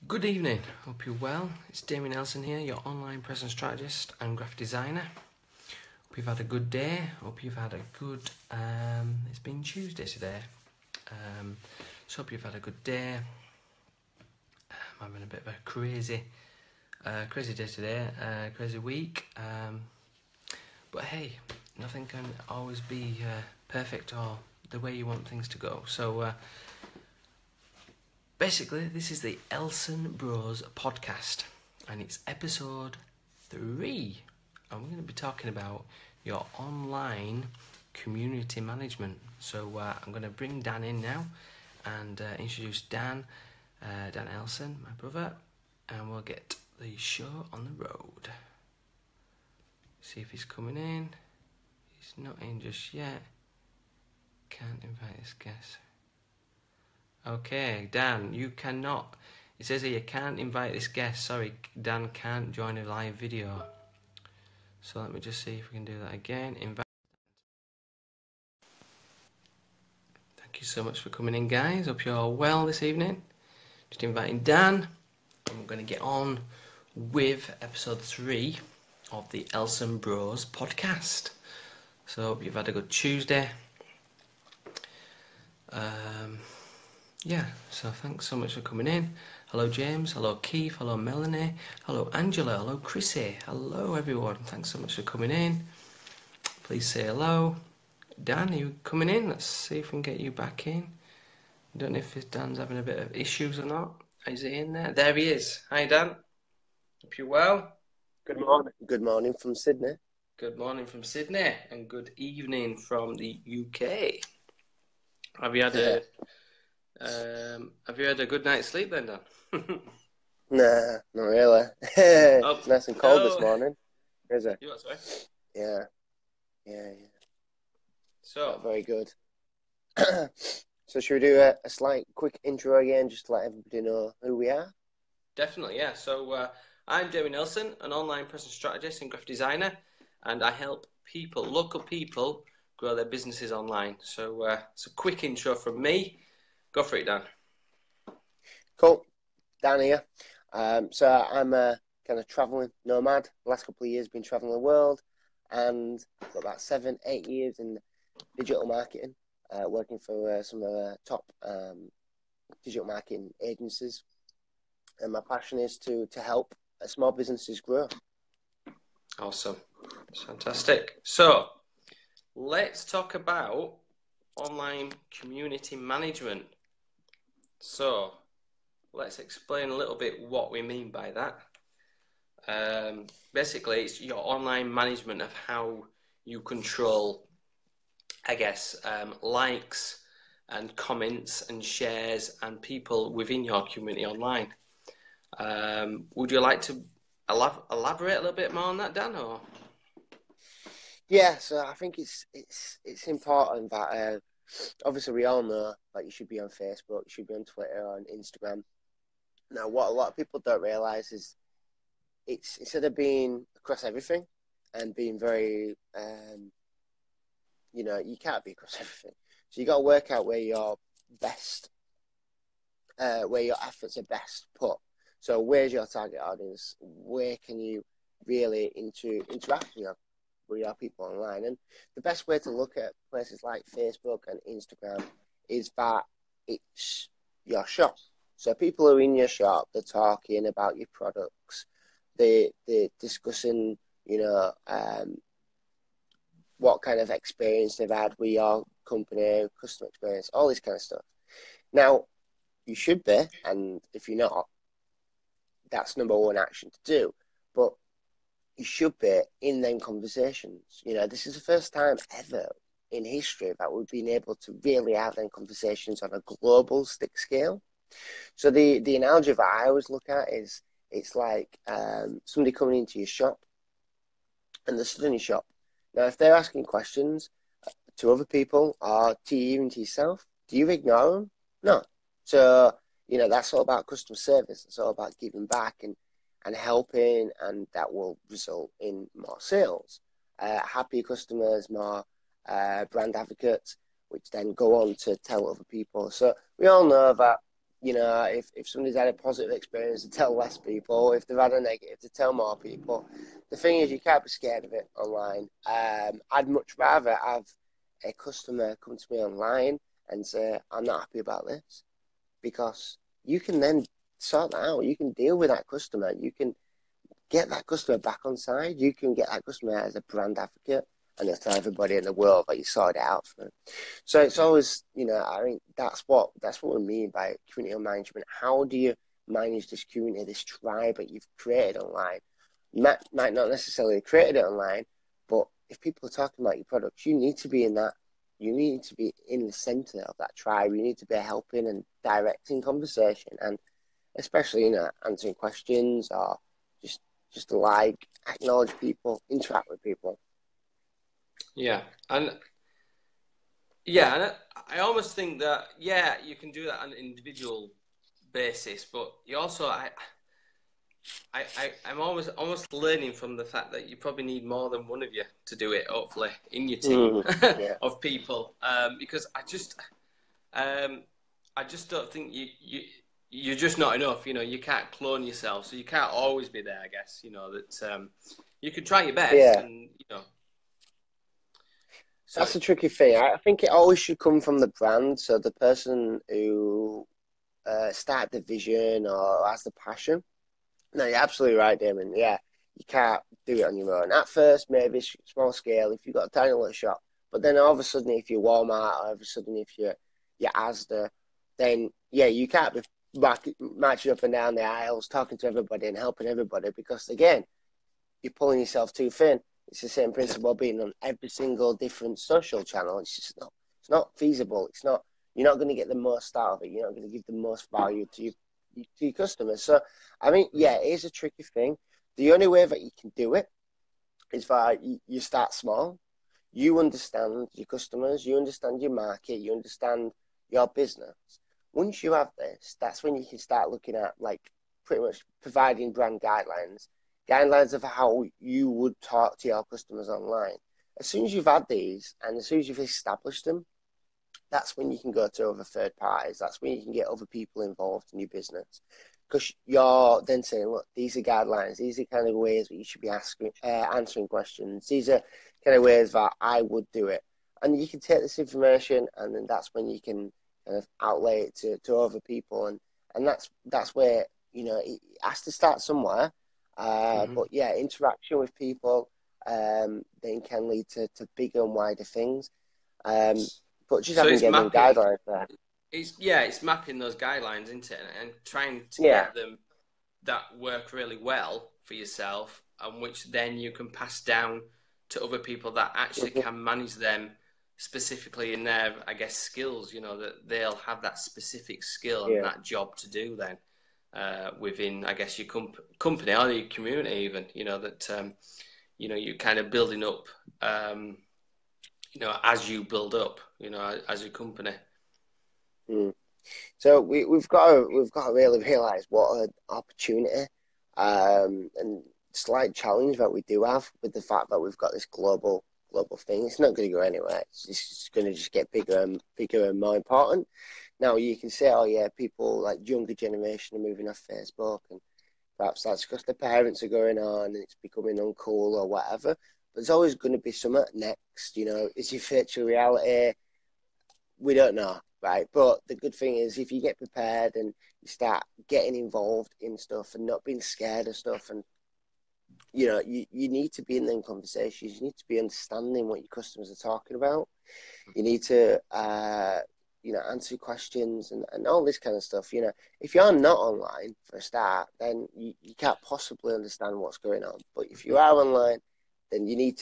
Good evening, hope you're well. It's Damion here, your online presence strategist and graphic designer. Hope you've had a good day, hope you've had a good, it's been Tuesday today, so hope you've had a good day. I'm having a bit of a crazy day today, crazy week, but hey, nothing can always be perfect or the way you want things to go. So basically, this is the ELSON Bros podcast, and it's episode 3, and we're going to be talking about your online community management. So I'm going to bring Dan in now and introduce Dan Elson, my brother, and we'll get the show on the road. See if he's coming in. He's not in just yet. Can't invite this guest. Okay, Dan, you cannot. It says here you can't invite this guest. Sorry, Dan can't join a live video. So let me just see if we can do that again. Invite. Thank you so much for coming in, guys. Hope you're all well this evening. Just inviting Dan. And we're going to get on with episode 3 of the ELSON Bros podcast. So hope you've had a good Tuesday. Yeah, so thanks so much for coming in. Hello James, hello Keith, hello Melanie, hello Angela, hello Chrissy, hello everyone. Thanks so much for coming in. Please say hello. Dan, are you coming in? Let's see if we can get you back in. I don't know if Dan's having a bit of issues or not. Is he in there? There he is. Hi Dan. Hope you're well. Good morning. Good morning from Sydney. Good morning from Sydney and good evening from the UK. Have you had a good night's sleep then, Dan? Nah, not really. It's nice and cold this morning. Is it? You what, sorry? Yeah. So, not very good. So should we do a slight quick intro again, just to let everybody know who we are? Definitely, yeah. So I'm Damion Nelson, an online presence strategist and graphic designer, and I help local people, grow their businesses online. So it's a quick intro from me. Go for it, Dan. Cool. Dan here. So I'm a kind of traveling nomad. The last couple of years been traveling the world, and got about 7-8 years in digital marketing, working for some of the top digital marketing agencies. And my passion is to help small businesses grow. Awesome. Fantastic. So let's talk about online community management. So let's explain a little bit what we mean by that. Basically, it's your online management of how you control, I guess, likes and comments and shares and people within your community online. Would you like to elaborate a little bit more on that, Dan? Or? Yeah, so I think it's important that obviously we all know that you should be on Facebook, you should be on Twitter, on Instagram. Now, what a lot of people don't realise is it's instead of being across everything and being very, you can't be across everything. So you got to work out where your best, where your efforts are best put. So where's your target audience? Where can you really interact with your people online? And the best way to look at places like Facebook and Instagram is that it's your shop. So people are in your shop, they're talking about your products, they're discussing, what kind of experience they've had with your company, customer experience, all this kind of stuff. Now, you should be, and if you're not, that's number one action to do. But you should be in them conversations. This is the first time ever in history that we've been able to really have them conversations on a global stick scale. So the analogy that I always look at is it's like somebody coming into your shop and they're stood in your shop. Now, if they're asking questions to other people or to you, even to yourself, do you ignore them? No. So, that's all about customer service. It's all about giving back and helping, and that will result in more sales. Happy customers, more brand advocates, which then go on to tell other people. So we all know that You know, if somebody's had a positive experience, to tell less people. If they've had a negative, to tell more people. The thing is, you can't be scared of it online. I'd much rather have a customer come to me online and say, I'm not happy about this, because you can then sort that out. You can deal with that customer. You can get that customer back on side. You can get that customer as a brand advocate, and they'll tell everybody in the world that you sorted it out for them. So it's always, you know, I think that's what we mean by community management. How do you manage this community, this tribe that you've created online? Might not necessarily have created it online, but if people are talking about your products, you need to be in that. You need to be in the center of that tribe. You need to be helping and directing conversation, and especially, you know, answering questions, or just like acknowledge people, interact with people. Yeah, and I almost think that, yeah, you can do that on an individual basis, but you also, I'm almost learning from the fact that you probably need more than one of you to do it, hopefully, in your team Yeah. of people, because I just don't think you're just not enough. You know, you can't clone yourself, so you can't always be there. I guess, you know, that you can try your best, Yeah. and you know. That's a tricky thing. I think it always should come from the brand. So the person who started the vision or has the passion. No, you're absolutely right, Damon. Yeah, you can't do it on your own. At first, maybe small scale if you've got a tiny little shop. But then all of a sudden, if you're Walmart, or all of a sudden if you're Asda, then yeah, you can't be marching up and down the aisles, talking to everybody and helping everybody, because again, you're pulling yourself too thin. It's the same principle being on every single different social channel. It's just not. It's not feasible. It's not. You're not going to get the most out of it. You're not going to give the most value to your customers. So, I mean, yeah, it is a tricky thing. The only way that you can do it is that you start small. You understand your customers. You understand your market. You understand your business. Once you have this, that's when you can start looking at, like, pretty much providing brand guidelines of how you would talk to your customers online. As soon as you've had these, and as soon as you've established them, that's when you can go to other third parties. That's when you can get other people involved in your business. Because you're then saying, look, these are guidelines. These are kind of ways that you should be answering questions. These are kind of ways that I would do it. And you can take this information, and then that's when you can kind of outlay it to other people. And that's where, you know, it has to start somewhere. But yeah, interaction with people then can lead to bigger and wider things. But just having them guidelines there. It's mapping those guidelines, isn't it? And trying to get them that work really well for yourself, and which then you can pass down to other people that actually can manage them specifically in their, I guess, skills. You know, that they'll have that specific skill and that job to do then within, I guess, your company or your community even. You know, that you know, you're kind of building up. You know, as you build up, you know, as a company. So we've got to really realise what an opportunity and slight challenge that we do have with the fact that we've got this global thing. It's not going to go anywhere. It's just going to just get bigger and more important. Now you can say, oh yeah, people like younger generation are moving off Facebook, and perhaps that's because the parents are going on and it's becoming uncool or whatever. There's always going to be something next, you know. Is it virtual reality? We don't know, right? But the good thing is, if you get prepared and you start getting involved in stuff and not being scared of stuff, and you know, you need to be in them conversations. You need to be understanding what your customers are talking about. You need to, you know, answer questions and all this kind of stuff. You know, if you're not online for a start, then you can't possibly understand what's going on. But if you are online, then you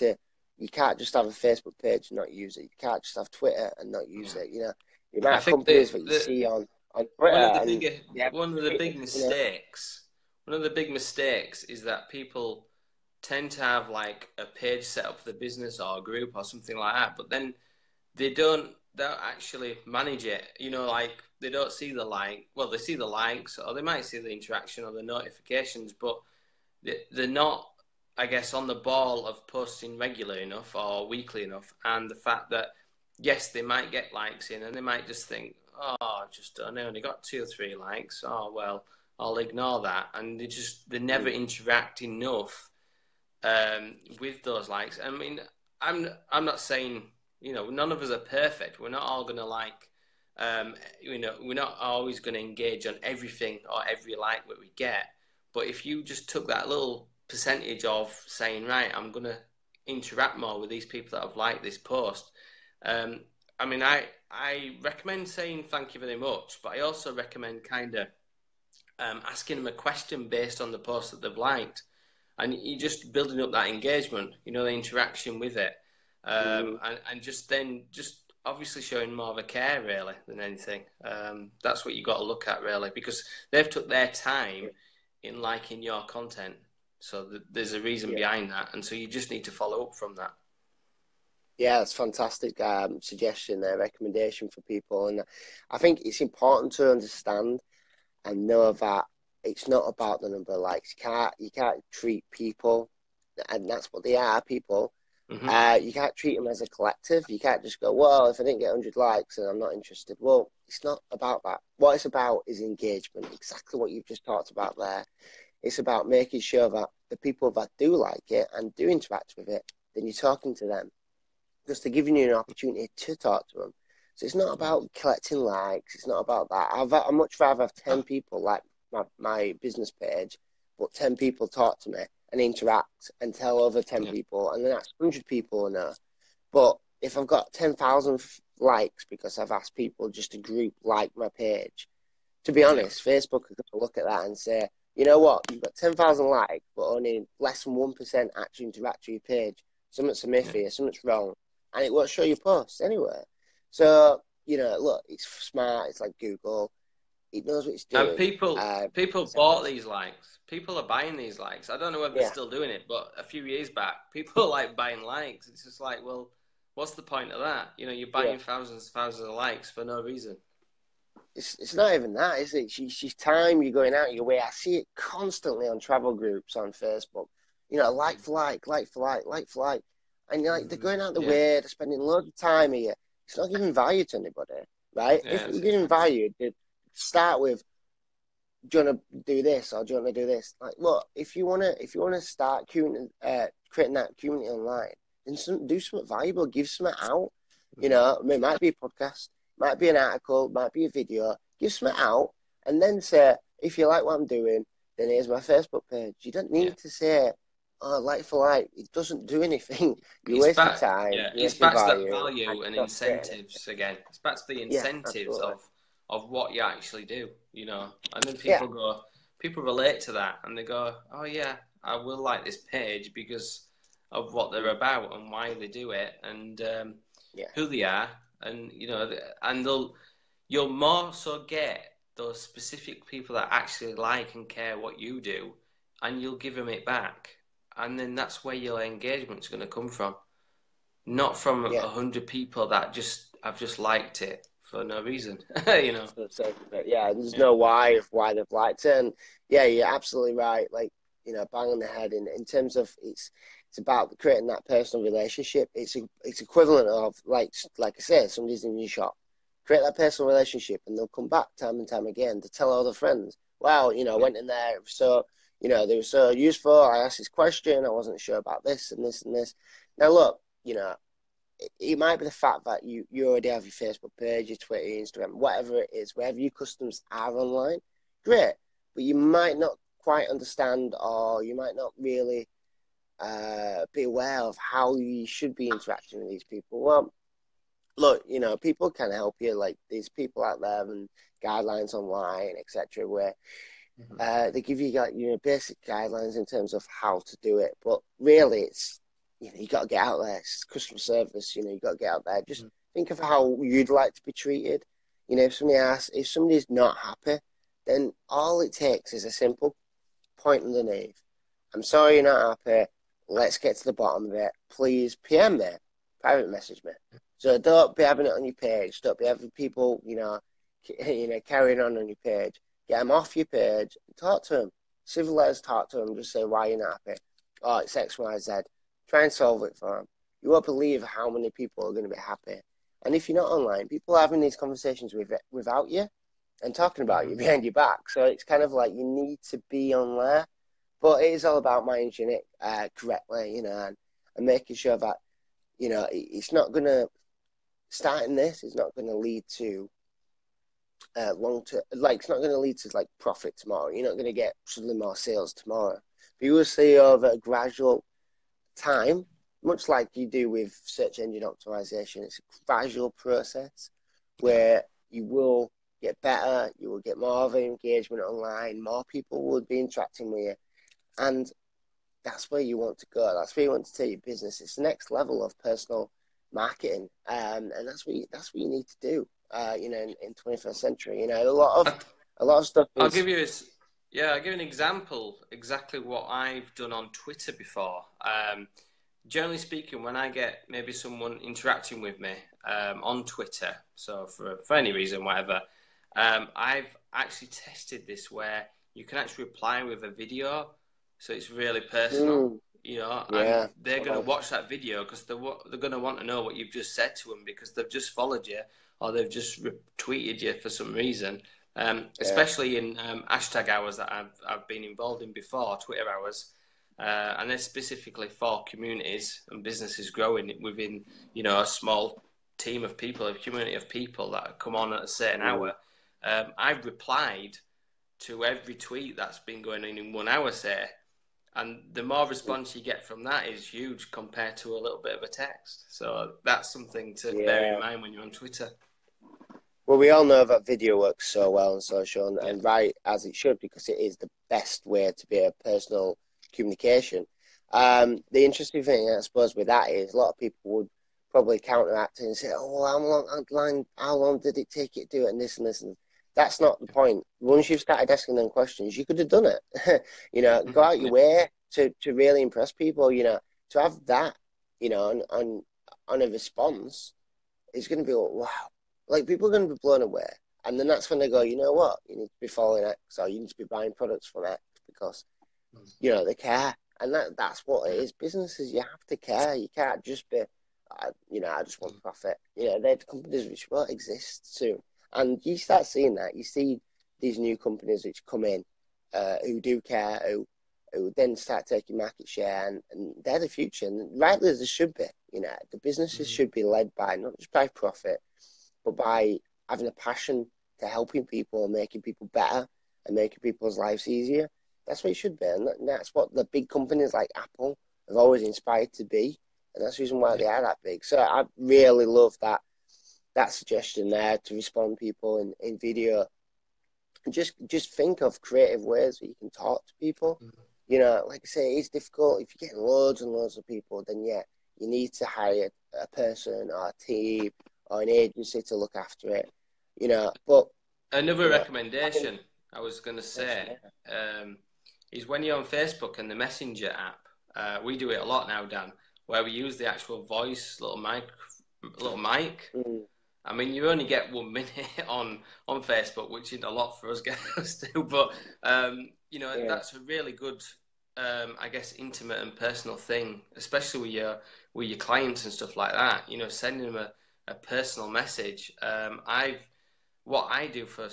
can't just have a Facebook page and not use it. You can't just have Twitter and not use it. You know, the amount of companies that you see on Twitter. One of the big mistakes. One of the big mistakes is that people tend to have like a page set up for the business or a group or something like that, but then they don't actually manage it. You know, like they don't see the they see the likes, or they might see the interaction or the notifications, but they're not, I guess, on the ball of posting regularly enough or weekly enough. And the fact that, yes, they might get likes in and they might just think, oh, I only got 2 or 3 likes. Oh, well, I'll ignore that. And they never interact enough with those likes. I mean, I'm not saying, none of us are perfect. We're not all going to we're not always going to engage on everything or every like that we get. But if you just took that little percentage of saying, right, I'm going to interact more with these people that have liked this post. I mean, I recommend saying thank you very much, but I also recommend kind of asking them a question based on the post that they've liked. And you're just building up that engagement, the interaction with it. And just obviously showing more of a care, really, than anything. That's what you got to look at, really, because they've took their time in liking your content. So there's a reason behind that. And so you just need to follow up from that. Yeah, that's fantastic suggestion there, recommendation for people. And I think it's important to understand and know that it's not about the number of likes. You can't treat people, and that's what they are, people. You can't treat them as a collective. You can't just go, well, if I didn't get 100 likes and I'm not interested. Well, it's not about that. What it's about is engagement, exactly what you've just talked about there. It's about making sure that the people that do like it and do interact with it, then you're talking to them, because they're giving you an opportunity to talk to them. So it's not about collecting likes. It's not about that. I'd much rather have 10 people like my business page, but 10 people talk to me and interact and tell over 10 people, and then that's 100 people enough. But if I've got 10,000 likes because I've asked people just to group like my page, to be honest, Facebook is going to look at that and say, you know what, you've got 10,000 likes, but only less than 1% actually interact with your page. Something's a myth here, something's wrong, and it won't show your posts anyway. So, look, it's smart. It's like Google. It knows what it's doing. And people bought these likes. People are buying these likes. I don't know whether they're still doing it, but a few years back, people like buying likes. It's just like, well, what's the point of that? You're buying thousands of likes for no reason. It's not even that, is it? She's time you're going out your way. I see it constantly on travel groups on Facebook. Like for like, like for like, like for like. And they're going out the way, they're spending loads of time here. It's not giving value to anybody, right? If we're giving value, start with, do you want to do this or do you want to do this? Like, look, if you want to start creating that community online, then do something valuable, give something out. It might be a podcast, might be an article, might be a video. Give something out, and then say, if you like what I'm doing, then here's my Facebook page. You don't need to say, oh, like for like. It doesn't do anything. You're wasting time. Yeah, it's back to that value and incentives again. It's back to the incentives of what you actually do, And then people relate to that, and they go, oh yeah, I will like this page because of what they're about and why they do it, and who they are, and and you'll more so get those specific people that actually like and care what you do, and you'll give them it back, and then that's where your engagement's going to come from, not from 100 people that have just liked it for no reason, There's no why they've liked it, and you're absolutely right. Like, bang on the head in terms of it's about creating that personal relationship. It's equivalent of like I said, somebody's in your shop, create that personal relationship, and they'll come back time and time again to tell all their friends. Wow, I went in there, so they were so useful. I asked this question, I wasn't sure about this and this and this. Now look, it might be the fact that you already have your Facebook page, your Twitter, your Instagram, whatever it is, wherever your customers are online, great. But you might not quite understand, or you might not really be aware of how you should be interacting with these people. Well, look, people can help you. Like, there's people out there and guidelines online, etc., where they give you basic guidelines in terms of how to do it. But really, it's you got to get out there. It's customer service. You got to get out there. Just think of how you'd like to be treated. If somebody's not happy, then all it takes is a simple point underneath. I'm sorry you're not happy. Let's get to the bottom of it. Please PM me, private message me. So don't be having it on your page. Don't be having people, carrying on your page. Get them off your page. Talk to them. Civilized talk to them. Just say why you're not happy. Oh, it's X, Y, Z. Try and solve it for them. You won't believe how many people are going to be happy. And if you're not online, people are having these conversations without you and talking about you behind your back. So it's kind of like you need to be on there. But it is all about managing it correctly, and making sure that, it's not going to, starting this is not going to lead to long term, like, it's not going to lead to like profit tomorrow. You're not going to get suddenly more sales tomorrow. But you will see over a gradual time, much like you do with search engine optimization. It's a gradual process where you will get better, you will get more of an engagement online, more people will be interacting with you, and that's where you want to go. That's where you want to take your business. It's the next level of personal marketing, and that's what you need to do. In 21st century, a lot of stuff I'll is. give you I'll give you an example. Exactly what I've done on Twitter before. Generally speaking, when I get maybe someone interacting with me on Twitter, so for any reason, whatever, I've actually tested this where you can actually reply with a video, so it's really personal, and they're going to watch that video because they're going to want to know what you've just said to them because they've just followed you or they've just retweeted you for some reason. Especially in hashtag hours that I've been involved in before, Twitter hours. And they're specifically for communities and businesses growing within, a small team of people, a community of people that come on at a certain hour. I've replied to every tweet that's been going in 1 hour, say, and the more response you get from that is huge compared to a little bit of a text. So that's something to bear in mind when you're on Twitter. Well, we all know that video works so well on social, and right as it should, because it is the best way to be a personal communication. The interesting thing, I suppose, with that is a lot of people would probably counteract it and say, "Oh, well, how long did it take you to do it?" And this and this, and that's not the point. Once you've started asking them questions, you could have done it. Go out your way to really impress people. To have that, on a response, is going to be like, wow. Like, people are going to be blown away. And then that's when they go, you know what? You need to be following X, or you need to be buying products from X because, they care. And that's what it is. Businesses, you have to care. You can't just be, I just want profit. They're companies which won't exist soon. And you start seeing that. You see these new companies which come in who do care, who then start taking market share, and they're the future. And rightly as they should be. The businesses should be led by, not just by profit, but by having a passion to helping people and making people better and making people's lives easier. That's what it should be. And that's what the big companies like Apple have always inspired to be. And that's the reason why they are that big. So I really love that suggestion there to respond to people in video. And just think of creative ways that you can talk to people. Like I say, it's difficult. If you're getting loads and loads of people, then you need to hire a person or a team or an agency to look after it, but another recommendation I was going to say is when you're on Facebook and the Messenger app, we do it a lot now, Dan, where we use the actual voice little mic. I mean, you only get 1 minute on Facebook, which isn't a lot for us guys to do, but that's a really good I guess intimate and personal thing, especially with your clients and stuff like that, sending them a personal message. What I do for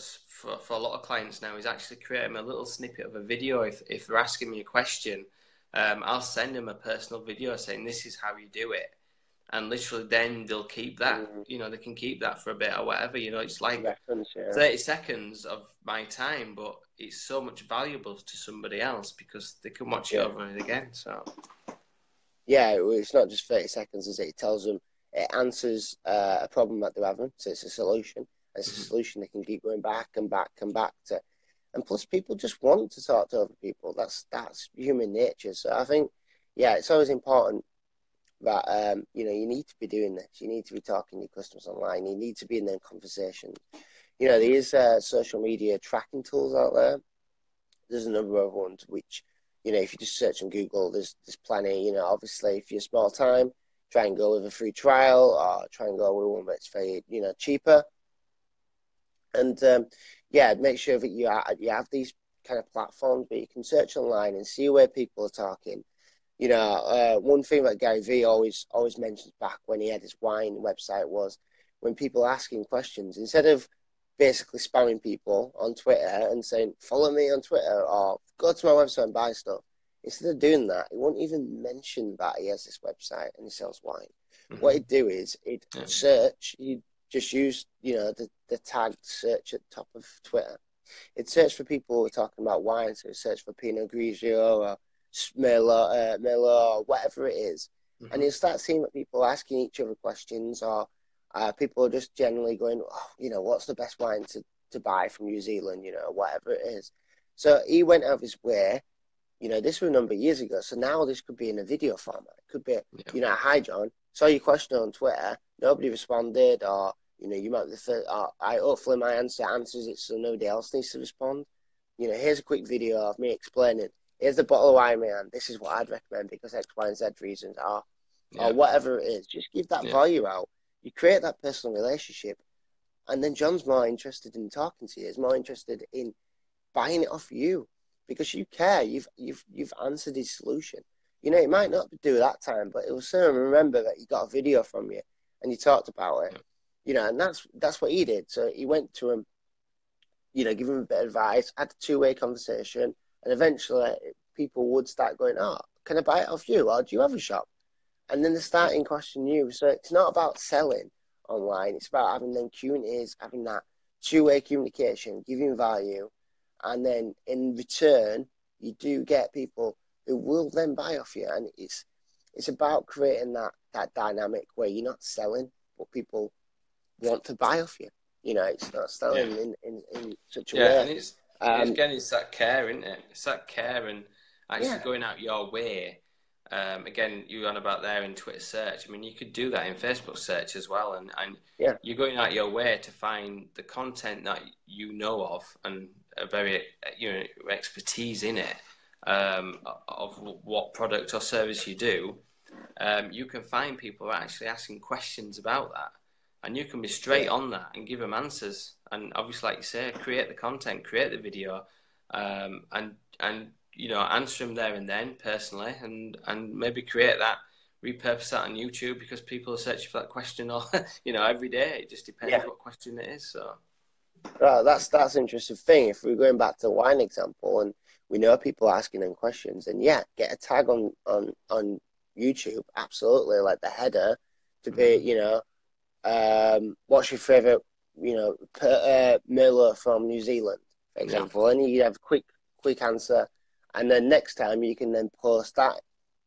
a lot of clients now is actually create them a little snippet of a video. If they're asking me a question, I'll send them a personal video saying this is how you do it, and literally then they'll keep that. They can keep that for a bit or whatever. It's like 30 seconds of my time, but it's so much valuable to somebody else because they can watch it over and again. So it's not just 30 seconds, is it? It tells them, it answers a problem that they're having, so it's a solution. It's a solution they can keep going back and back and back to. And plus, people just want to talk to other people. That's human nature. So I think, it's always important that you need to be doing this. You need to be talking to your customers online. You need to be in their conversations. There is social media tracking tools out there. There's a number of ones which, if you just search on Google, there's plenty. Obviously, if you're small time, try and go with a free trial, or try and go with one that's very, cheaper. And make sure that you have these kind of platforms where you can search online and see where people are talking. One thing that Gary Vee always mentions back when he had his wine website was when people are asking questions, instead of basically spamming people on Twitter and saying, follow me on Twitter or go to my website and buy stuff. Instead of doing that, he won't even mention that he has this website and he sells wine. What he'd do is he'd search, he'd just use, the tag search at the top of Twitter. He'd search for people who are talking about wine, so he'd search for Pinot Grigio or Merlot or whatever it is. And you'll start seeing that people are asking each other questions, or people are just generally going, what's the best wine to buy from New Zealand, whatever it is. So he went out of his way. This was a number of years ago. So now this could be in a video format. It could be, hi, John, saw your question on Twitter. Nobody responded, or, you might be the first, hopefully my answer answers it so nobody else needs to respond. Here's a quick video of me explaining. Here's the bottle of wine, man. This is what I'd recommend because X, Y, and Z reasons are, or whatever it is. Just give that value out. You create that personal relationship, and then John's more interested in talking to you. He's more interested in buying it off you because you care. You've answered his solution. It might not do that time, but it will certainly remember that you got a video from you and you talked about it. And that's what he did. So he went to him, give him a bit of advice, had a two-way conversation, and eventually people would start going, oh, can I buy it off you? Or do you have a shop? And then they're starting questioning you. So it's not about selling online. It's about having them communities, having that two-way communication, giving value. And then in return, you do get people who will then buy off you. And it's about creating that dynamic where you're not selling, but people want to buy off you. It's not selling in such a way. Yeah, and it's that care, isn't it? It's that care and actually going out your way. Again, you on about there in Twitter search. I mean, you could do that in Facebook search as well, and you're going out your way to find the content that you know of and a very expertise in it of what product or service you do. You can find people actually asking questions about that, and you can be straight on that and give them answers. And obviously, like you say, create the content, create the video, and answer them there and then personally, and maybe create that, repurpose that on YouTube because people are searching for that question all every day. It just depends what question it is. So that's an interesting thing. If we're going back to the wine example, and we know people asking them questions, and get a tag on YouTube, absolutely, like the header to be, what's your favorite, Merlot from New Zealand, for example, and you have a quick answer. And then next time you can then post that.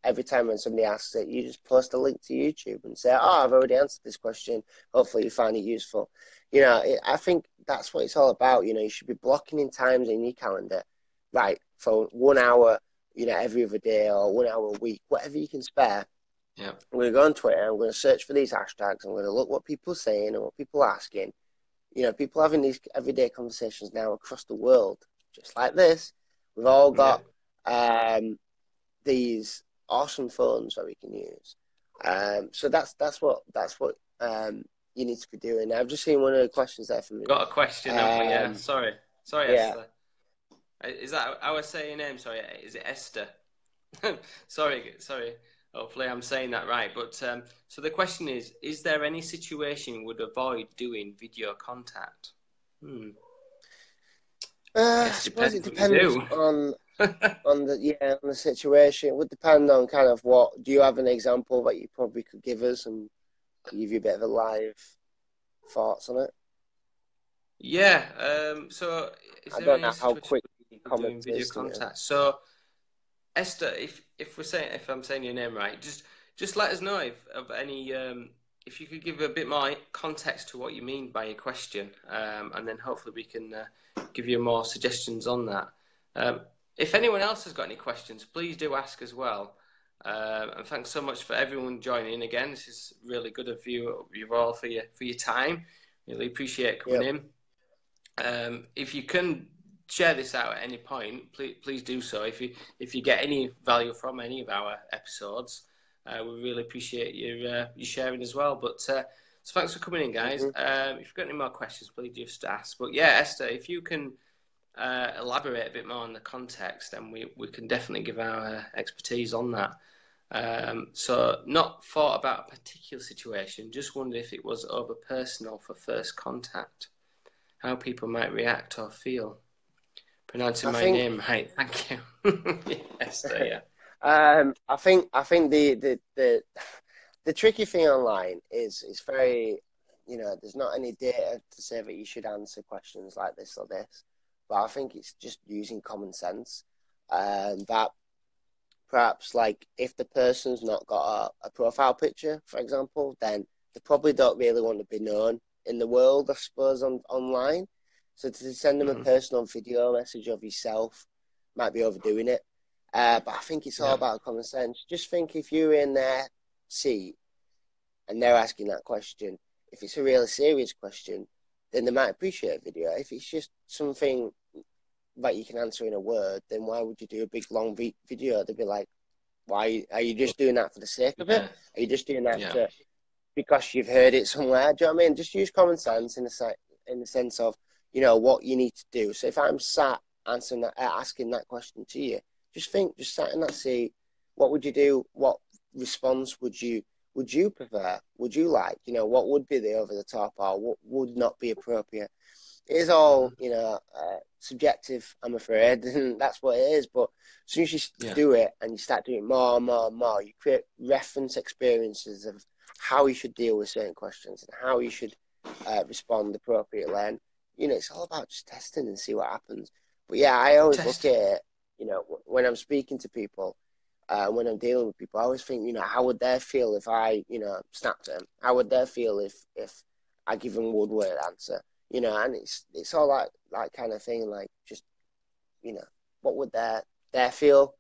Every time when somebody asks it, you just post a link to YouTube and say, I've already answered this question. Hopefully you find it useful. I think that's what it's all about. You should be blocking in times in your calendar, right, for 1 hour, every other day or 1 hour a week, whatever you can spare. Yeah. I'm going to go on Twitter. I'm going to search for these hashtags. I'm going to look what people are saying and what people are asking. People having these everyday conversations now across the world, just like this. We've all got these awesome phones that we can use. So that's what you need to be doing. I've just seen one of the questions there from you. Got a question, haven't we? Yeah. Sorry, yeah. Esther. Is that how I say your name? Sorry, is it Esther? Sorry. Hopefully I'm saying that right. But so the question is there any situation you would avoid doing video contact? I suppose it depends on the situation. It would depend on kind of what. Do you have an example that you probably could give us and give you a bit of a live thoughts on it? Yeah. So I don't know how quick you comment video contact. So Esther, if I'm saying your name right, just let us know of any if you could give a bit more context to what you mean by your question, and then hopefully we can give you more suggestions on that. If anyone else has got any questions, please do ask as well. And thanks so much for everyone joining again. This is really good of you all for your time. Really appreciate coming in. If you can share this out at any point, please do so. If you get any value from any of our episodes, we really appreciate you sharing as well. But so thanks for coming in, guys. If you've got any more questions, please just ask. But yeah, Esther, if you can elaborate a bit more on the context, then we can definitely give our expertise on that. So not thought about a particular situation, just wondered if it was over personal for first contact, how people might react or feel. Pronouncing I my think name right, thank you. Yes, yeah. I think the tricky thing online is very, there's not any data to say that you should answer questions like this or this, but I think it's just using common sense. That perhaps, like, if the person's not got a profile picture, for example, then they probably don't really want to be known in the world, I suppose, online. So to send them a Mm-hmm. personal video message of yourself might be overdoing it. But I think it's all Yeah. about common sense. Just think, if you're in their seat and they're asking that question, if it's a really serious question, then they might appreciate a video. If it's just something that you can answer in a word, then why would you do a big long video? They'd be like, why are you just doing that for the sake of it? Yeah. Are you just doing that Yeah. because you've heard it somewhere? Do you know what I mean? Just use common sense in the sense of, what you need to do. So if I'm sat asking that question to you, just think, just sat in that seat, what would you do? What response would you prefer? Would you like? What would be the over the top, or what would not be appropriate? It is all, Mm-hmm. subjective, I'm afraid, and that's what it is. But as soon as you Yeah. do it and you start doing it more and more and more, you create reference experiences of how you should deal with certain questions and how you should respond appropriately. And, it's all about just testing and see what happens. But yeah, I always look Test. at it, when I'm speaking to people, when I'm dealing with people, I always think, how would they feel if I, snapped at them? How would they feel if I give them a one-word answer? And it's all that kind of thing, like, just, what would their feel,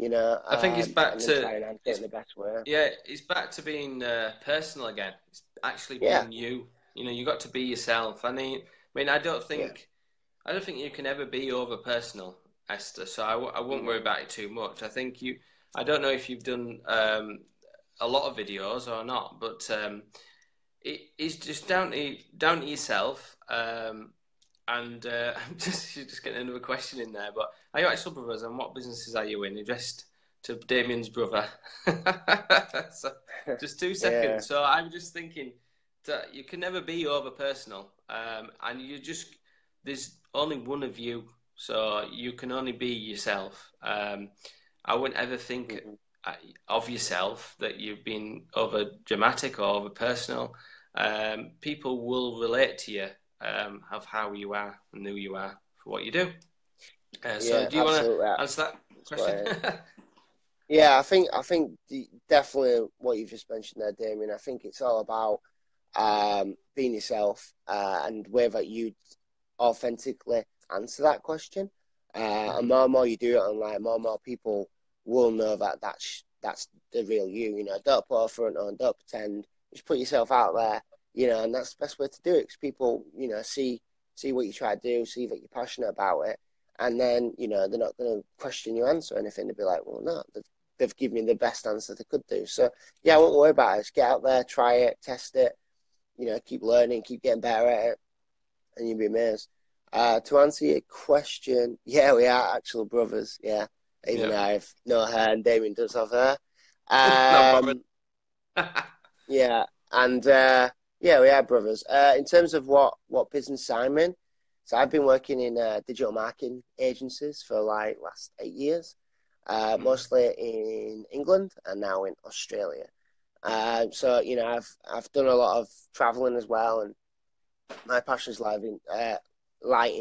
I think it's back and then to try and answer it it's in the best way. yeah, it's back to being personal again. It's actually Yeah, being you. You got to be yourself. I mean, yeah, I don't think you can ever be over personal, Esther. So I won't worry mm-hmm. about it too much. I think you. I don't know if you've done a lot of videos or not, but it is just down to yourself. And I'm just getting another question in there. But are you actual brothers, and what businesses are you in? Addressed to Damien's brother. So just two Yeah, seconds. So I'm just thinking that you can never be over personal, and there's only one of you, so you can only be yourself. I wouldn't ever think mm-hmm. of yourself that you've been over dramatic or over personal. People will relate to you of how you are and who you are for what you do. So Yeah, do you want absolutely. to answer that That's what question? it is. Yeah, I think definitely what you've just mentioned there, Damien. I think it's all about being yourself, and whether you authentically answer that question. And Mhm. more and more you do it online, more and more people will know that that's the real you. Don't put a front on, don't pretend. Just put yourself out there. And that's the best way to do it, because people, see what you try to do, see that you're passionate about it, and then they're not going to question your answer or anything. They'll be like, well, no, they've given me the best answer they could do. So yeah, I won't worry about it. Just get out there, try it, test it. Keep learning, keep getting better at it, and you'll be amazed. To answer your question, yeah, we are actual brothers. Yeah, even Yeah. though I have no hair and Damien does have hair. Not bothered. Um, yeah, and yeah, we are brothers. In terms of what business I'm in, so I've been working in digital marketing agencies for like last 8 years, Mm. mostly in England and now in Australia. So I've done a lot of traveling as well, and my passion's light in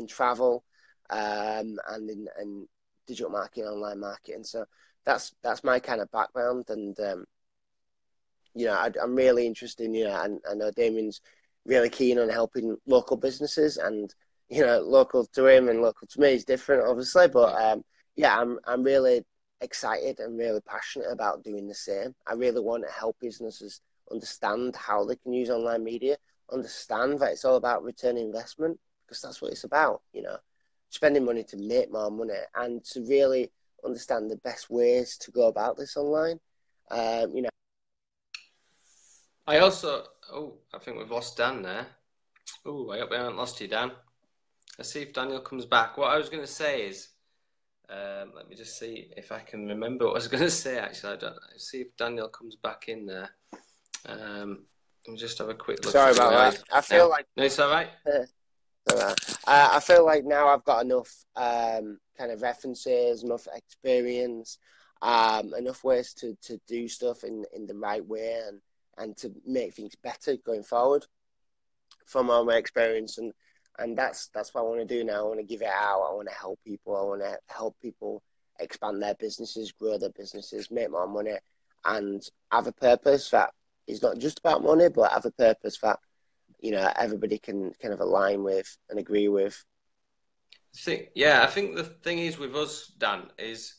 travel, and in digital marketing, online marketing. So that's my kind of background, and I'm really interested in, and I know Damien's really keen on helping local businesses, and local to him and local to me is different, obviously, but Yeah. yeah, I'm really excited and really passionate about doing the same. I really want to help businesses understand how they can use online media, understand that it's all about return on investment, because that's what it's about, spending money to make more money, and to really understand the best ways to go about this online. You know, I also, I think we've lost Dan there. Oh, I hope we haven't lost you, Dan. Let's see if Daniel comes back. What I was going to say is, Let me just see if I can remember what I was going to say. Actually, I don't know. See if Daniel comes back in there. Let me just have a quick look. Sorry about that. I feel like no, it's all right. I feel like now I've got enough kind of references, enough experience, enough ways to do stuff in the right way and to make things better going forward from all my experience. And that's what I want to do now. I want to give it out. I want to help people. I want to help people expand their businesses, grow their businesses, make more money, and have a purpose that is not just about money, but have a purpose that, you know, everybody can kind of align with and agree with. I think the thing is with us, Dan, is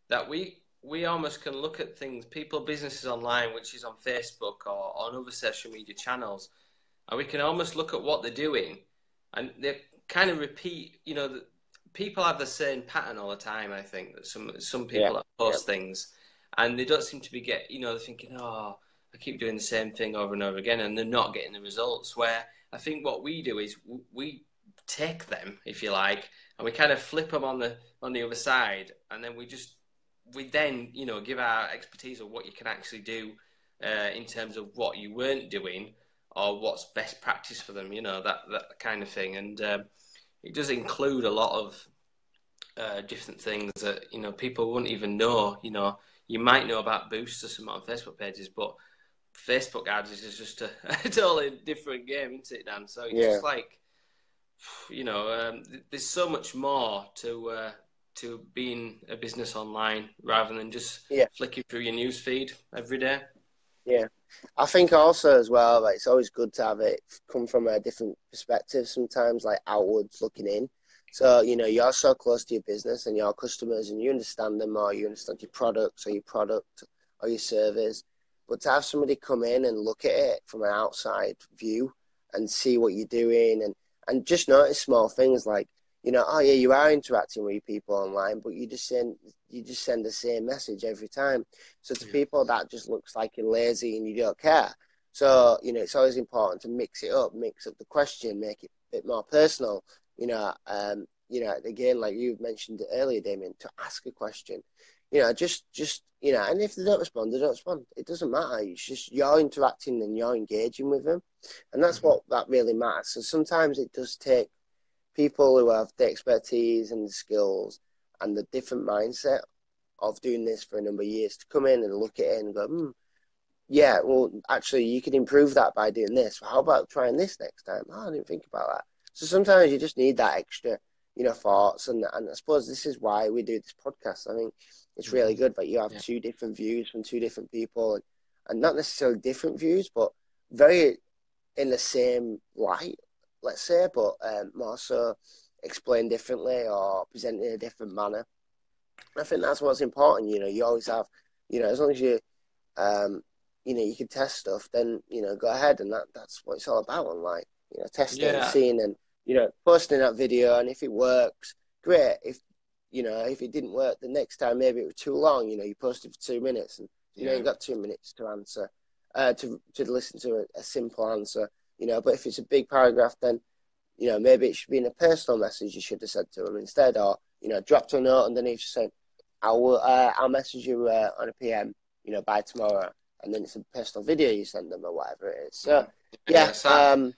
that we almost can look at things, businesses online, which is on Facebook or on other social media channels, and we can almost look at what they're doing, and they kind of repeat. You know, people have the same pattern all the time. I think that some people that post things, and they don't seem to be they're thinking, oh, I keep doing the same thing over and over again, and they're not getting the results. Where I think what we do is we take them, if you like, and we kind of flip them on the other side, and then we then give our expertise of what you can actually do in terms of what you weren't doing or what's best practice for them, that kind of thing. And it does include a lot of different things that people wouldn't even know. You might know about boosts or something on Facebook pages, but Facebook ads is just a totally different game, isn't it, Dan? So it's just like, there's so much more to being a business online rather than just flicking through your news feed every day. Yeah, I think also as well, like, it's always good to have it come from a different perspective sometimes, like outwards looking in. So, you're so close to your business and your customers and you understand them, or you understand your products or your product or your service. But to have somebody come in and look at it from an outside view and see what you're doing and just notice small things like, oh yeah, you are interacting with people online, but you just send the same message every time. So to people that just looks like you're lazy and you don't care. So, it's always important to mix up the question, make it a bit more personal. Again, like you mentioned earlier, Damion, to ask a question. Just and if they don't respond, they don't respond. It doesn't matter. It's just you're interacting and you're engaging with them. And that's what that really matters. So sometimes it does take people who have the expertise and the skills and the different mindset of doing this for a number of years to come in and look at it and go, yeah, well, actually, you could improve that by doing this. Well, how about trying this next time? Oh, I didn't think about that. So sometimes you just need that extra, thoughts. And I suppose this is why we do this podcast. I think it's really good that you have two different views from two different people and not necessarily different views, but very in the same light, let's say, but more so explained differently or presented in a different manner. I think that's what's important. You always have, as long as you, you can test stuff, then, go ahead. And that's what it's all about online, testing and seeing and, posting that video. And if it works, great. If it didn't work the next time, maybe it was too long, you posted for 2 minutes and, you got 2 minutes to answer, to listen to a simple answer, but if it's a big paragraph, then, maybe it should be in a personal message you should have said to them instead, or, dropped a note underneath saying, I'll message you on a PM, by tomorrow. And then it's a personal video you send them or whatever it is. So, so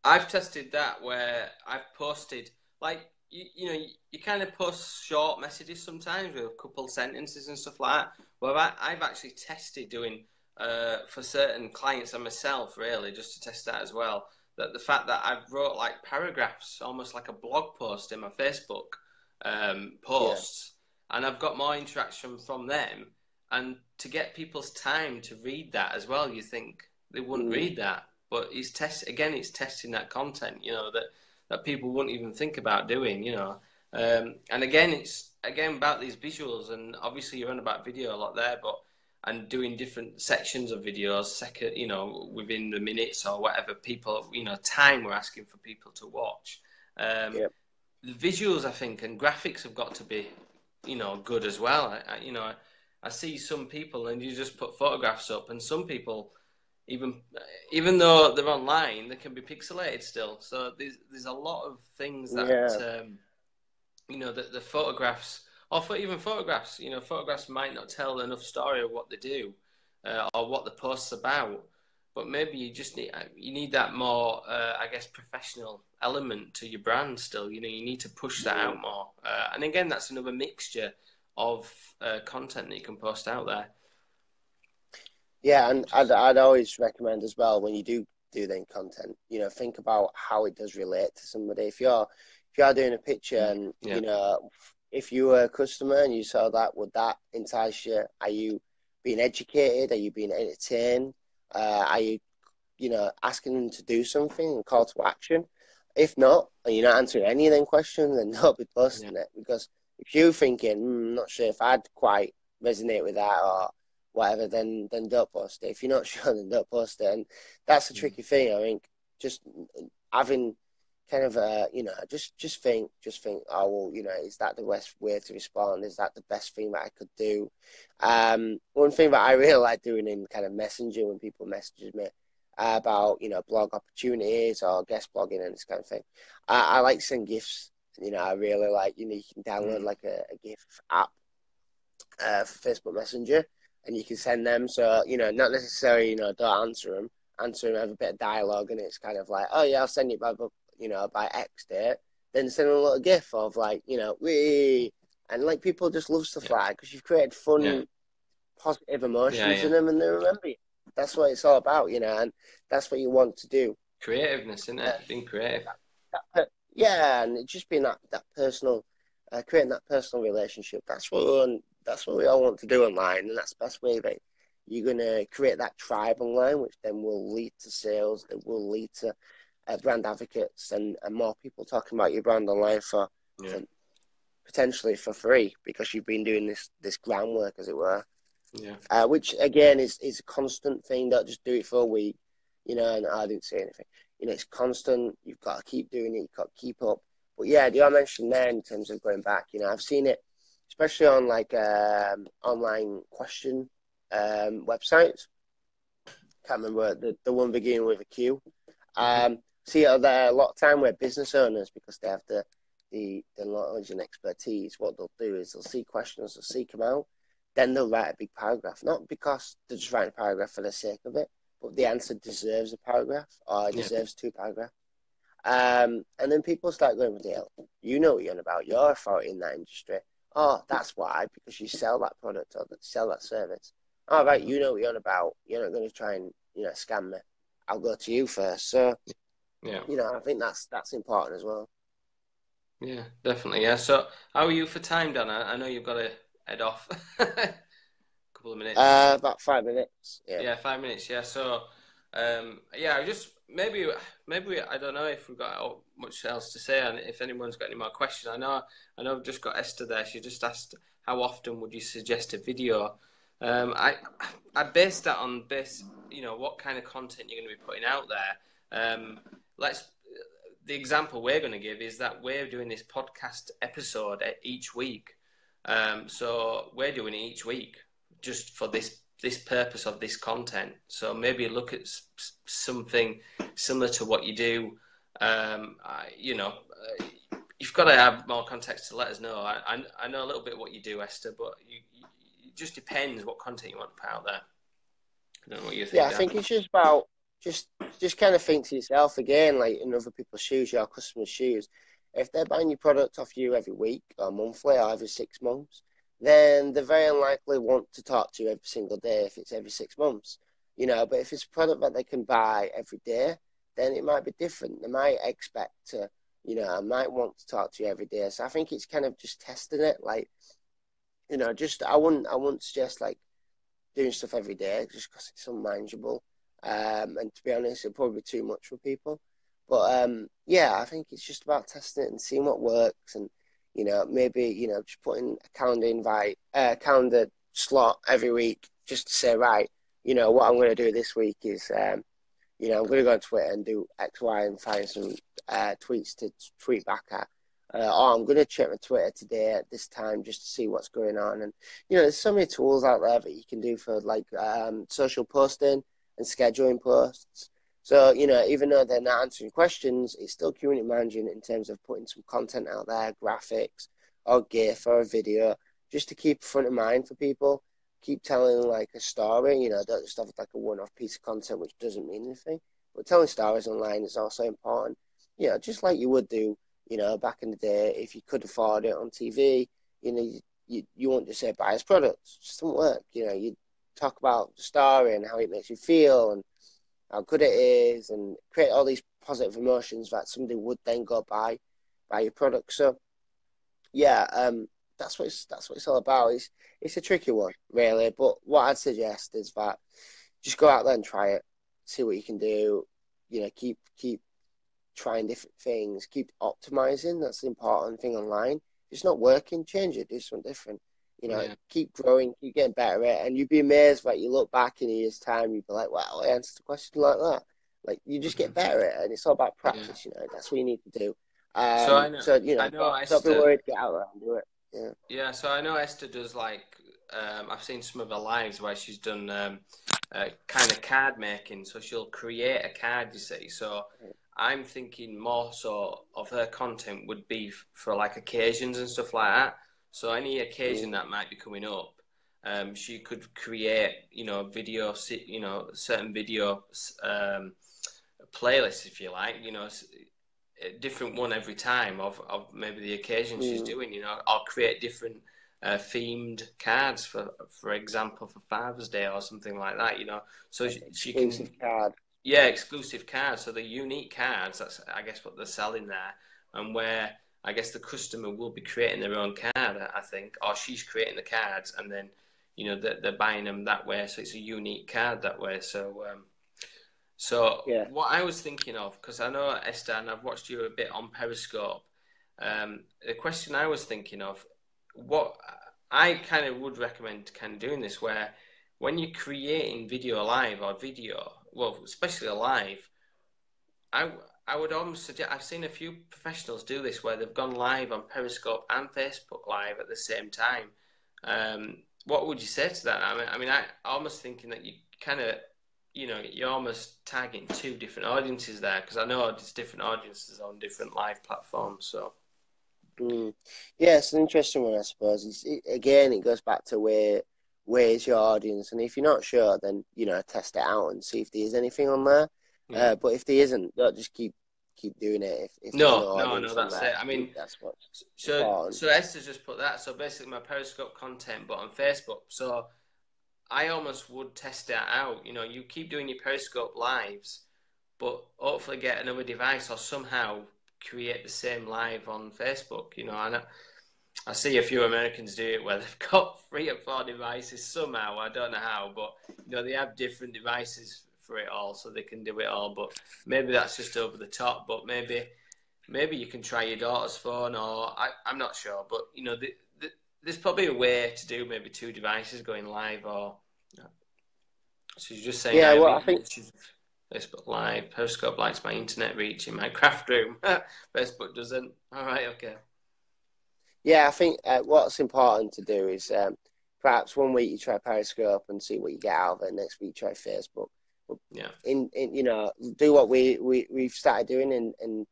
I've tested that where I've posted, like, you kind of post short messages sometimes with a couple sentences and stuff like that. Well, I've actually tested doing, for certain clients and myself, really, just to test that as well, that the fact that I've wrote like paragraphs, almost like a blog post in my Facebook posts, and I've got more interaction from them. And to get people's time to read that as well, you think they wouldn't read that, but it's testing that content, that people wouldn't even think about doing, and again, it's about these visuals, and obviously you're on about video a lot there, and doing different sections of videos, within the minutes or whatever people, time we're asking for people to watch. The visuals, I think, and graphics have got to be, good as well. I see some people and you just put photographs up, and some people, even though they're online, they can be pixelated still. So there's a lot of things that, that the photographs or for even photographs. You know, photographs might not tell enough story of what they do or what the post's about. But maybe you need that more, I guess, professional element to your brand still. You know, you need to push that out more. And again, that's another mixture of content that you can post out there. Yeah, and I'd always recommend as well when you do then content, you know, think about how it does relate to somebody. If you're doing a picture and you know, if you were a customer and you saw that, would that entice you? Are you being educated? Are you being entertained? Are you, you know, asking them to do something and call to action? If not, and you're not answering any of them questions, then don't be posting it. Because if you're thinking, I'm not sure if I'd quite resonate with that or whatever, then don't post it. If you're not sure, then don't post it. And that's a tricky thing. I think just having kind of you know, just think, oh well, you know, is that the best way to respond? Is that the best thing that I could do? One thing that I really like doing in kind of messenger when people message me about, you know, blog opportunities or guest blogging and this kind of thing, I like send gifts. You know, I really like, you know, you can download like a GIF app for Facebook Messenger, and you can send them. So, you know, not necessarily, you know, don't answer them, have a bit of dialogue, and it's kind of like, oh yeah, I'll send it by, you know, by X date. Then send them a little GIF of like, you know, wee, and like people just love stuff like that because you've created fun, positive emotions in them, and they remember you. That's what it's all about, you know, and that's what you want to do. Creativeness, isn't it? Being creative. Yeah, and it just being that personal, creating that personal relationship. That's what we all want to do online, and that's the best way that you're gonna create that tribe online, which then will lead to sales, that will lead to brand advocates and more people talking about your brand online for potentially for free because you've been doing this groundwork, as it were. Yeah. Which again is a constant thing. Don't just do it for a week, you know. And I didn't say anything. You know, it's constant. You've got to keep doing it. You've got to keep up. But yeah, the I mentioned there in terms of going back, you know, I've seen it, especially on like online question websites. Can't remember the one beginning with a Q. See it there a lot of time where business owners, because they have the knowledge and expertise, what they'll do is they'll see questions, they'll seek them out. Then they'll write a big paragraph, not because they're just writing a paragraph for the sake of it, but the answer deserves a paragraph or it deserves two paragraphs. And then people start going, with Dale, you know what you're on about, you're authority in that industry. Oh, that's why, because you sell that product or sell that service. All right, you know what you're on about. You're not going to try and, you know, scam me. I'll go to you first. So, you know, I think that's important as well. Yeah, definitely. Yeah. So, how are you for time, Dan? I know you've got to head off. Couple of minutes. About 5 minutes. Yeah, 5 minutes. Yeah. So, yeah, just maybe I don't know if we've got much else to say, and if anyone's got any more questions. I know I've just got Esther there. She just asked, how often would you suggest a video? I based that on you know, what kind of content you're going to be putting out there. The example we're going to give is that we're doing this podcast episode each week. So we're doing it each week just for this purpose of this content. So maybe look at something similar to what you do. You know, you've got to have more context to let us know. I know a little bit what you do, Esther, but it just depends what content you want to put out there. I don't know what you think. Yeah, I think it's just about just kind of think to yourself again, like in other people's shoes, your customers' shoes. If they're buying your product off you every week or monthly or every 6 months, then they very unlikely want to talk to you every single day if it's every 6 months, you know. But if it's a product that they can buy every day, then it might be different. They might expect to, you know, I might want to talk to you every day. So I think it's kind of just testing it, like, you know, just I wouldn't suggest like doing stuff every day just because it's unmanageable. And to be honest, it'll probably be too much for people. But yeah, I think it's just about testing it and seeing what works, and you know, maybe, you know, just putting a calendar slot every week just to say, right, you know, what I'm going to do this week is, you know, I'm going to go on Twitter and do X, Y, and find some tweets to tweet back at. Or I'm going to check my Twitter today at this time just to see what's going on. And, you know, there's so many tools out there that you can do for like social posting and scheduling posts. So, you know, even though they're not answering questions, it's still community managing in terms of putting some content out there, graphics, or GIF or a video, just to keep front of mind for people. Keep telling like a story, don't just have like a one-off piece of content which doesn't mean anything. But telling stories online is also important. Just like you would do, back in the day, if you could afford it on TV, you won't just say buy his products. It just doesn't work. You talk about the story and how it makes you feel and how good it is, and create all these positive emotions that somebody would then go buy your product. So yeah, that's what it's all about. It's a tricky one, really. But what I'd suggest is that just go out there and try it, see what you can do. Keep trying different things, keep optimizing. That's the important thing online. If it's not working, change it, do something different. Yeah. Keep growing, keep getting better at it, and you'd be amazed that you look back in a year's time, you'd be like, wow, I answered a question like that. Like you just get better at it, and it's all about Yeah. practice. That's what you need to do. So So I know don't be Esther. worried, get out there and do it. Yeah. Yeah, so I know Esther does like I've seen some of her lives where she's done kind of card making. So she'll create a card, you see. So I'm thinking more so of her content would be for like occasions and stuff like that. So any occasion that might be coming up, she could create, video, certain video playlists, if you like, a different one every time of maybe the occasion she's doing, or create different themed cards for example, for Father's Day or something like that, so she can, Exclusive card. yeah, exclusive cards. So the unique cards, that's I guess what they're selling there, and where I guess the customer will be creating their own card, I think, or she's creating the cards and then they're buying them that way, so it's a unique card that way. So Yeah. what I was thinking of, because I know Esther, and I've watched you a bit on Periscope, the question I was thinking of, what I kind of would recommend kind of doing this, where when you're creating video live or video, well, especially a live, I would almost suggest, I've seen a few professionals do this where they've gone live on Periscope and Facebook Live at the same time. What would you say to that? I almost thinking that you kind of, you're almost tagging two different audiences there, because I know there's different audiences on different live platforms. So Yeah, it's an interesting one, I suppose. Again, it goes back to where's your audience, and if you're not sure, then test it out and see if there is anything on there. yeah. But if there isn't, don't just keep doing it. If there's No, no audience on that's there, it. I mean, that's what's so important. Esther's just put that. So basically, my Periscope content, but on Facebook. So I almost would test that out. You keep doing your Periscope lives, but hopefully get another device or somehow create the same live on Facebook. I see a few Americans do it where they've got 3 or 4 devices somehow. I don't know how, but they have different devices for it all, so they can do it all. But maybe that's just over the top. But maybe you can try your daughter's phone, or I'm not sure. But there's probably a way to do maybe 2 devices going live, or so you're just saying Yeah, I have well, I think issues with Facebook Live. Periscope likes my internet reach in my craft room. Facebook doesn't. All right, okay. what's important to do is perhaps one week you try Periscope and see what you get out of it. Next week try Facebook. But Yeah. Do what we've started doing and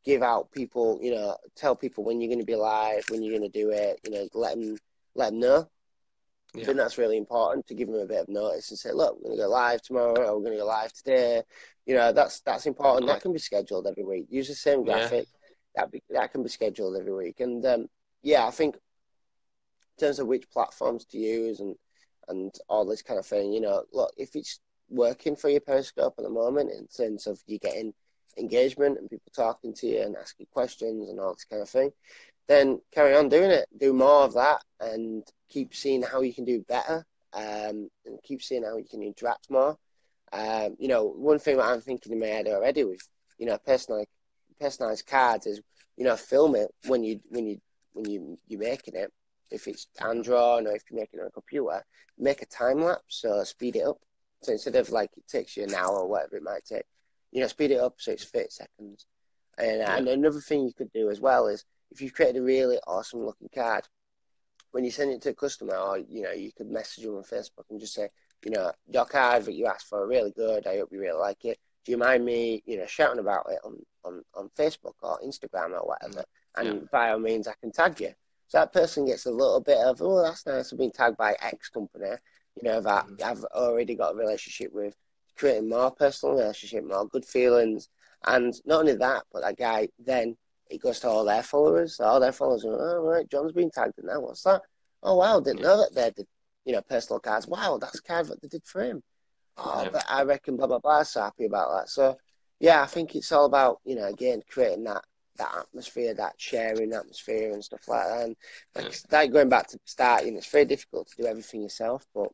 give out people, tell people when you're going to be live, when you're going to do it. Let them know. I think that's really important, to give them a bit of notice and say, look, we're going to go live tomorrow, or we're going to go live today. That's important. That can be scheduled every week. Use the same graphic. That can be scheduled every week. And I think in terms of which platforms to use and all this kind of thing, look, if it's working for your Periscope at the moment in terms of you getting engagement and people talking to you and asking questions and all this kind of thing, then carry on doing it. Do more of that and keep seeing how you can do better, and keep seeing how you can interact more. One thing that I'm thinking in my head already with, personalized cards is, film it when you're making it. If it's hand-drawn or if you're making it on a computer, make a time lapse, so speed it up. So instead of like it takes you an hour or whatever it might take, speed it up so it's 30 seconds. And another thing you could do as well is, if you've created a really awesome looking card, when you send it to a customer, or you could message them on Facebook and just say, your card that you asked for, really good. I hope you really like it. Do you mind me, shouting about it on Facebook or Instagram or whatever? And by all means, I can tag you. So that person gets a little bit of, oh, that's nice, I've been tagged by X company, you know, that I've already got a relationship with, creating more personal relationship, more good feelings. And not only that, but that guy, then it goes to all their followers. So all their followers are, oh, right, John's been tagged in that. What's that? Oh, wow, didn't know that they did, you know, personal cards. Wow, that's a card that they did for him. Oh, but I reckon blah, blah, blah. So happy about that. So, yeah, I think it's all about, you know, again, creating that atmosphere, that sharing atmosphere and stuff like that. And like going back to the start, you know, it's very difficult to do everything yourself, but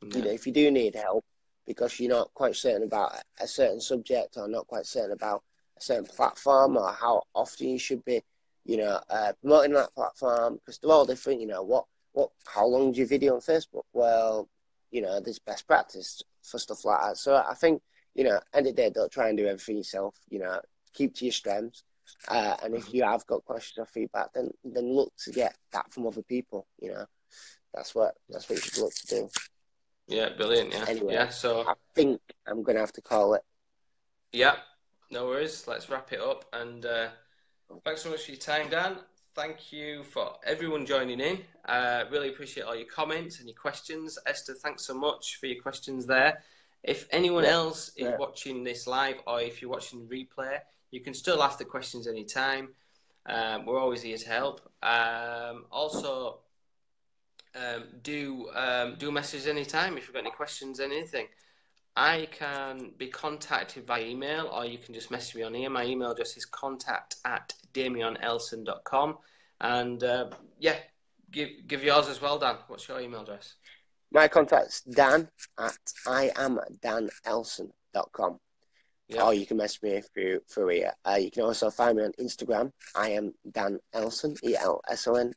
you know, if you do need help because you're not quite certain about a certain subject or not quite certain about a certain platform or how often you should be, you know, promoting that platform, because they're all different, you know, how long do you video on Facebook? Well, you know, there's best practice for stuff like that. So I think, you know, end of the day, don't try and do everything yourself, you know, keep to your strengths. And if you have got questions or feedback, then look to get that from other people. You know, that's what you should look to do. Yeah, brilliant. Yeah, anyway, yeah. So I think I'm gonna have to call it. Yeah, no worries. Let's wrap it up. And thanks so much for your time, Dan. Thank you for everyone joining in. Really appreciate all your comments and your questions. Esther, thanks so much for your questions there. If anyone else is watching this live, or if you're watching the replay, you can still ask the questions anytime. We're always here to help. Also, do message anytime if you've got any questions, anything. I can be contacted via email, or you can just message me on here. My email address is contact@damionelson.com. And yeah, give yours as well, Dan. What's your email address? My contact's dan@iamdanelson.com. Yep. Or you can message me through here. You can also find me on Instagram. I am Dan Elson, ELSON.com.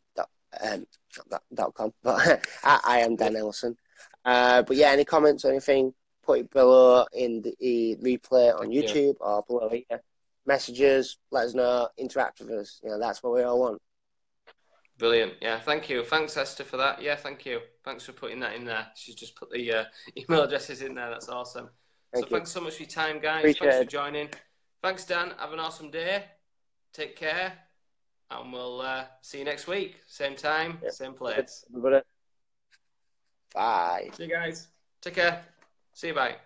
But I am Dan Elson. But yeah, any comments or anything, put it below in the replay on YouTube or below here. Messages, let us know, interact with us. You know, that's what we all want. Brilliant. Yeah, thank you. Thanks, Esther, for that. Yeah, thank you. Thanks for putting that in there. She's just put the email addresses in there. That's awesome. Thanks so much for your time, guys. Thanks for joining. Thanks, Dan. Have an awesome day. Take care. And we'll see you next week. Same time, same place. Bye. See you guys. Take care. See you. Bye.